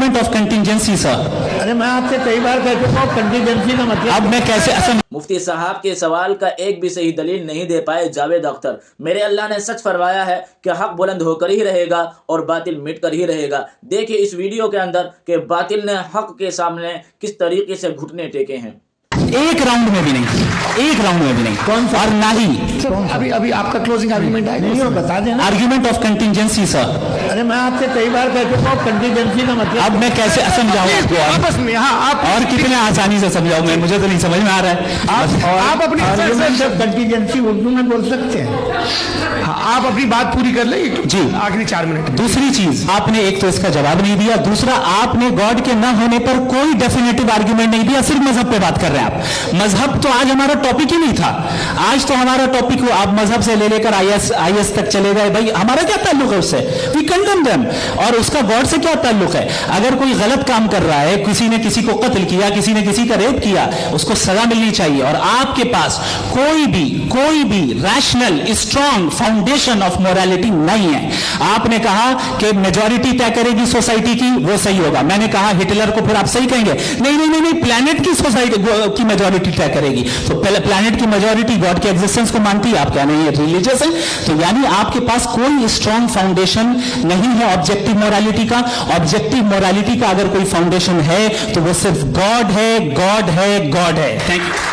Argument of contingency sir. अरे मैं आपसे कई बार कह चुका हूँ कंटिजेंसी का मतलब। अब मैं कैसे असम मुफ्ती साहब के सवाल का एक भी सही दलील नहीं दे पाए जावेद अख्तर। मेरे अल्लाह ने सच फरमाया है कि हक बुलंद होकर ही रहेगा और बातिल मिट कर ही रहेगा। देखिए इस वीडियो के अंदर कि बातिल ने हक के सामने किस तरीके से घुटने टेके हैं। एक राउंड में भी नहीं, एक राउंड में भी नहीं। कौन सा? और ना ही अभी आपका क्लोजिंग आर्गुमेंट है नहीं हो, बता देना। Argument of contingency sir. अरे मैं आपसे कई बार कह चुका हूँ कंटिजेंसी का मतलब। अब मैं कैसे समझाऊं आपको आपस में आप और कितने आसानी से समझाऊं मैं, मुझे तो नहीं समझ में आ रहा है। आप अपनी कंटिजेंसी उर्दू में बोल सकते हैं। आप अपनी बात पूरी कर ले जी। आखिरी 4 मिनट। दूसरी चीज, आपने एक तो इसका जवाब नहीं दिया, दूसरा आपने गॉड के न होने पर कोई डेफिनेटिव आर्ग्यूमेंट नहीं दिया, सिर्फ मजहब पे बात कर रहे हैं आप। मजहब तो आज हमारा टॉपिक ही नहीं था। आज तो हमारा टॉपिक हो, आप मजहब से ले लेकर आईएस तक चले गए। भाई हमारा क्या ताल्लुक है उससे? We condemn them. और उसका गॉड से क्या ताल्लुक है? अगर कोई गलत काम कर रहा है, किसी ने किसी को कत्ल किया, किसी ने किसी का रेप किया, उसको सजा मिलनी चाहिए। और आपके पास कोई भी rational strong foundation of morality नहीं है। आपने कहा कि मेजॉरिटी तय करेगी सोसाइटी की, वो सही होगा। मैंने कहा हिटलर को फिर आप सही कहेंगे? नहीं, प्लेनेट की सोसाइटी की मेजॉरिटी तय करेगी। तो पहले प्लेनेट की मेजॉरिटी गॉड के एग्जिस्टेंस को मानती है, आप क्या नहीं रिलीजियस है? तो यानी आपके पास कोई स्ट्रॉन्ग फाउंडेशन नहीं है ऑब्जेक्टिव मोरालिटी का। ऑब्जेक्टिव मोरालिटी का अगर कोई फाउंडेशन है तो वो सिर्फ गॉड है, गॉड है, गॉड है। Thank you.